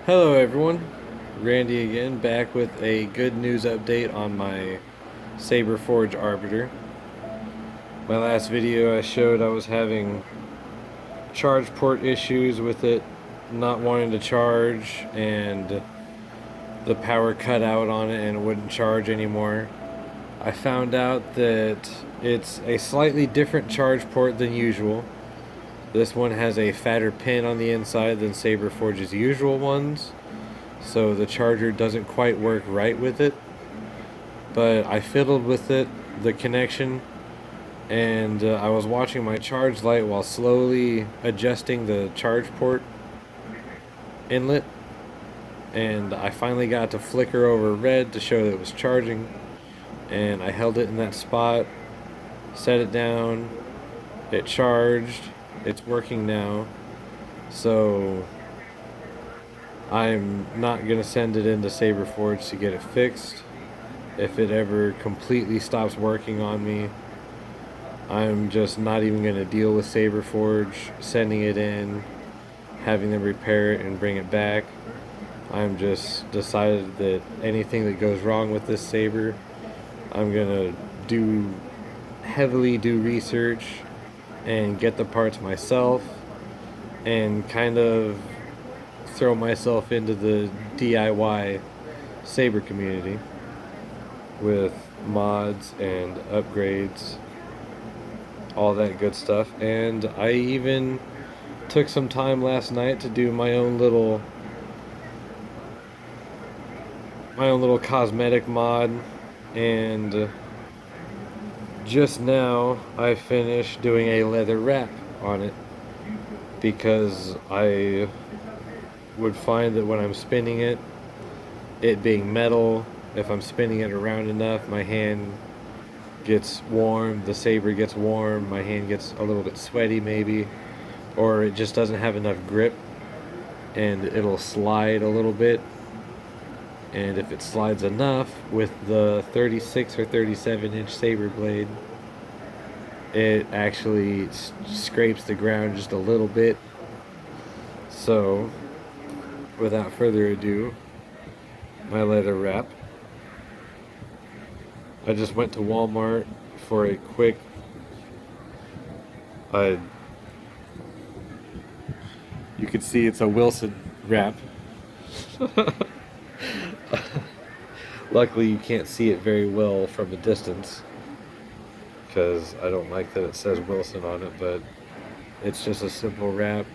Hello everyone, Randy again, back with a good news update on my Saber Forge Arbiter. My last video I showed I was having charge port issues with it, not wanting to charge, and the power cut out on it and it wouldn't charge anymore. I found out that it's a slightly different charge port than usual. This one has a fatter pin on the inside than Saber Forge's usual ones, so the charger doesn't quite work right with it. But I fiddled with it, the connection, and I was watching my charge light while slowly adjusting the charge port inlet, and I finally got to flicker over red to show that it was charging, and I held it in that spot, set it down, it charged, it's working now. So I'm not going to send it into Saber Forge to get it fixed. If it ever completely stops working on me, I'm just not even going to deal with Saber Forge, sending it in, having them repair it and bring it back. I'm just decided that anything that goes wrong with this Saber, I'm going to heavily do research and get the parts myself and kind of throw myself into the DIY Saber community with mods and upgrades, all that good stuff. And I even took some time last night to do my own little cosmetic mod, and just now I finished doing a leather wrap on it, because I would find that when I'm spinning it, it being metal, if I'm spinning it around enough, my hand gets warm, the saber gets warm, my hand gets a little bit sweaty maybe, or it just doesn't have enough grip and it'll slide a little bit. And if it slides enough with the 36 or 37 inch saber blade, it actually scrapes the ground just a little bit. So without further ado, my leather wrap. I just went to Walmart for a quick you can see it's a Wilson wrap. Luckily you can't see it very well from a distance, because I don't like that it says Wilson on it, but it's just a simple wrap.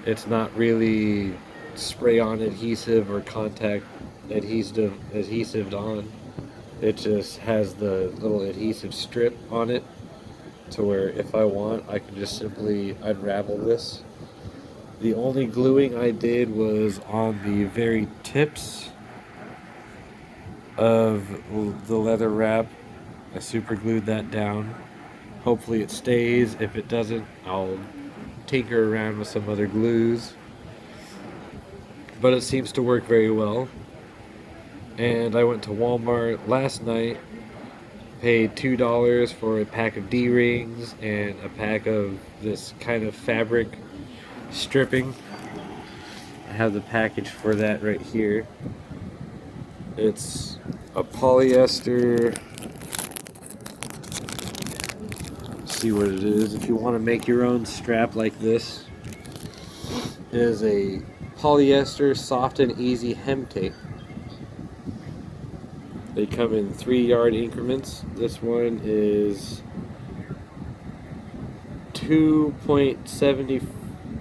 It's not really spray-on adhesive or contact adhesive on. It just has the little adhesive strip on it, to where if I want, I can just simply unravel this. The only gluing I did was on the very tips of the leather wrap. I super glued that down. Hopefully it stays. If it doesn't, I'll tinker around with some other glues. But it seems to work very well. And I went to Walmart last night, paid $2 for a pack of D-rings and a pack of this kind of fabric stripping. I have the package for that right here. It's a polyester. Let's see what it is. If you want to make your own strap like this, it is a polyester soft and easy hem tape. They come in 3-yard increments. This one is 2.70,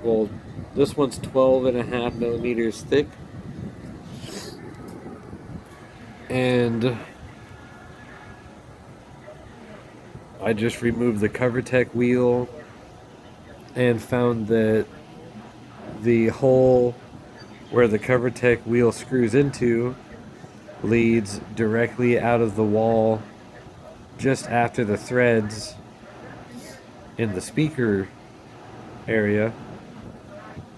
well, this one's 12.5 millimeters thick. And I just removed the CoverTech wheel and found that the hole where the CoverTech wheel screws into leads directly out of the wall just after the threads in the speaker area.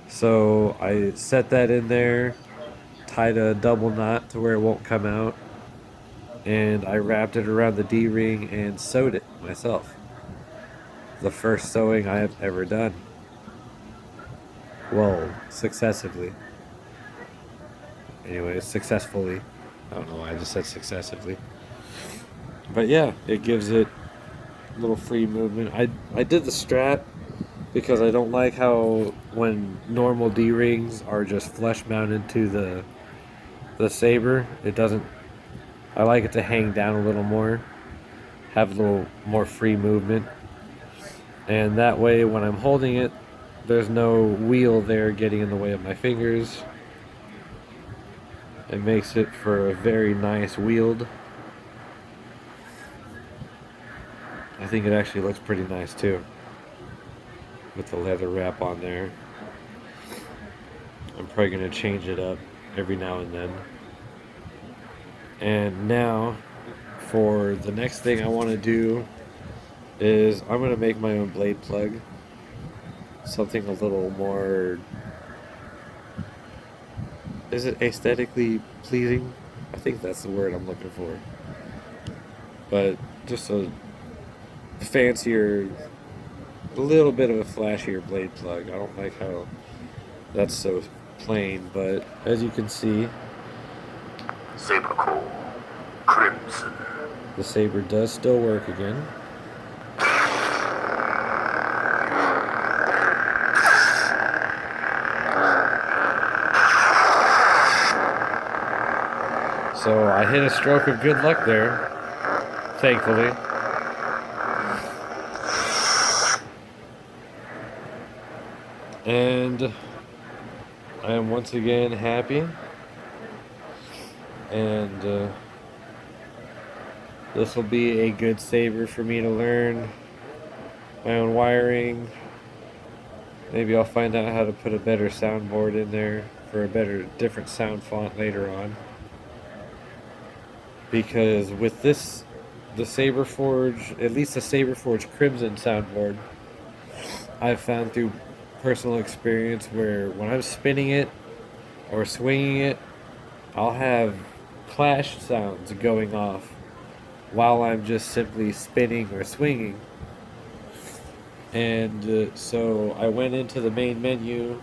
So I set that in there, tied a double knot to where it won't come out, and I wrapped it around the D-ring and sewed it myself. The first sewing I have ever done. Well, successively. Anyways, successfully. I don't know why I just said successively. But yeah, it gives it a little free movement. I did the strap because I don't like how when normal D-rings are just flush mounted to the saber, it doesn't. I like it to hang down a little more, have a little more free movement, and that way when I'm holding it, there's no wheel there getting in the way of my fingers. It makes it for a very nice wield. I think it actually looks pretty nice too, with the leather wrap on there. I'm probably going to change it up every now and then. And now, for the next thing I want to do is I'm going to make my own blade plug. Something a little more... Is it aesthetically pleasing? I think that's the word I'm looking for. But just a fancier, a little bit of a flashier blade plug. I don't like how that's so plain, but as you can see, Saber core, crimson. the saber does still work again. So I hit a stroke of good luck there, thankfully. And I am once again happy. And this will be a good saber for me to learn my own wiring. Maybe I'll find out how to put a better soundboard in there for a better, different sound font later on. Because with this, the Saber Forge, at least the Saber Forge Crimson soundboard, I've found through personal experience where when I'm spinning it or swinging it, I'll have clash sounds going off while I'm just simply spinning or swinging. And so I went into the main menu,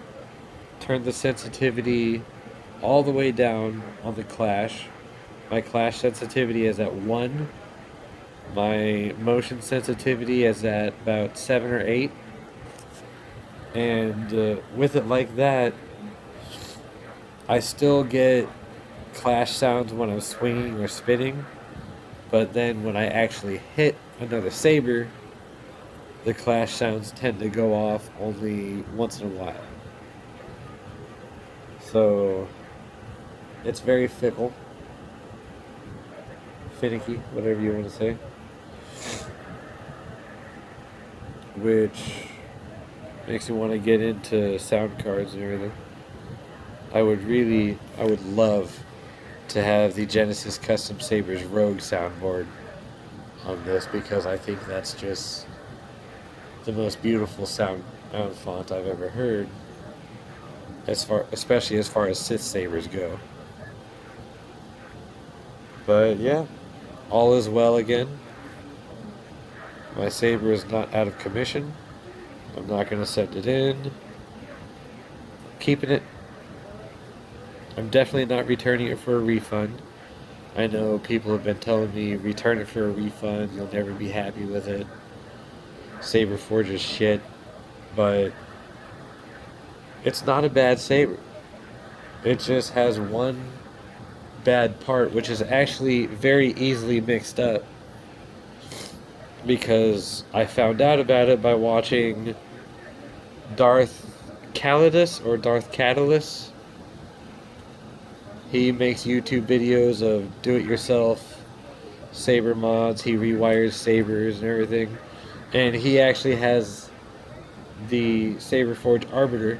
turned the sensitivity all the way down on the clash. My clash sensitivity is at 1. My motion sensitivity is at about 7 or 8. And with it like that, I still get clash sounds when I'm swinging or spinning. But then when I actually hit another saber, the clash sounds tend to go off only once in a while. So it's very fickle. Finicky, whatever you want to say. Which makes me want to get into sound cards and everything. I would love to have the Genesis Custom Sabers Rogue soundboard on this, because I think that's just the most beautiful sound font I've ever heard, especially as far as Sith sabers go. But yeah, all is well again. My saber is not out of commission. I'm not going to send it in. Keeping it. I'm definitely not returning it for a refund. I know people have been telling me, return it for a refund, you'll never be happy with it. Saber Forge is shit, but it's not a bad saber. It just has one bad part, which is actually very easily mixed up, because I found out about it by watching Darth Calidus or Darth Catalyst. He makes YouTube videos of do-it-yourself saber mods. He rewires sabers and everything. And he actually has the Saber Forge Arbiter,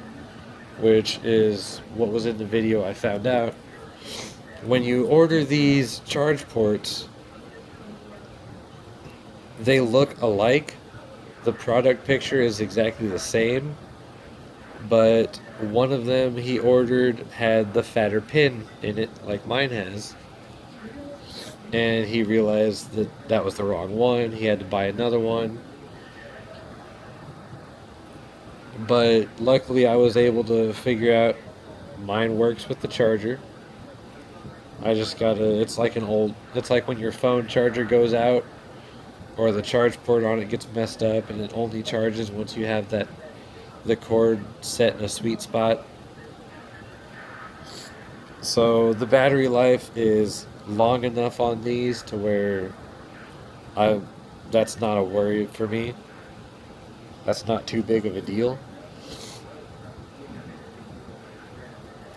which is what was in the video I found out. When you order these charge ports, they look alike. The product picture is exactly the same, but one of them he ordered had the fatter pin in it, like mine has, and he realized that that was the wrong one. He had to buy another one, but luckily I was able to figure out mine works with the charger, I just gotta, it's like when your phone charger goes out or the charge port on it gets messed up and it only charges once you have the cord set in a sweet spot. So the battery life is long enough on these to where I that's not a worry for me. That's not too big of a deal.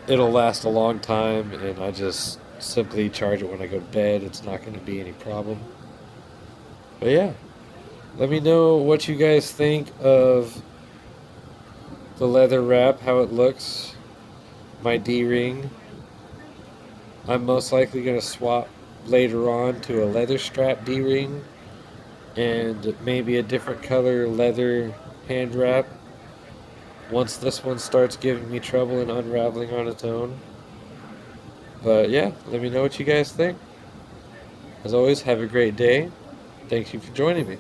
It'll last a long time, and I just simply charge it when I go to bed. It's not going to be any problem. But yeah, let me know what you guys think of the leather wrap, how it looks, my D-ring. I'm most likely going to swap later on to a leather strap D-ring and maybe a different color leather hand wrap once this one starts giving me trouble and unraveling on its own. But yeah, let me know what you guys think. As always, have a great day. Thank you for joining me.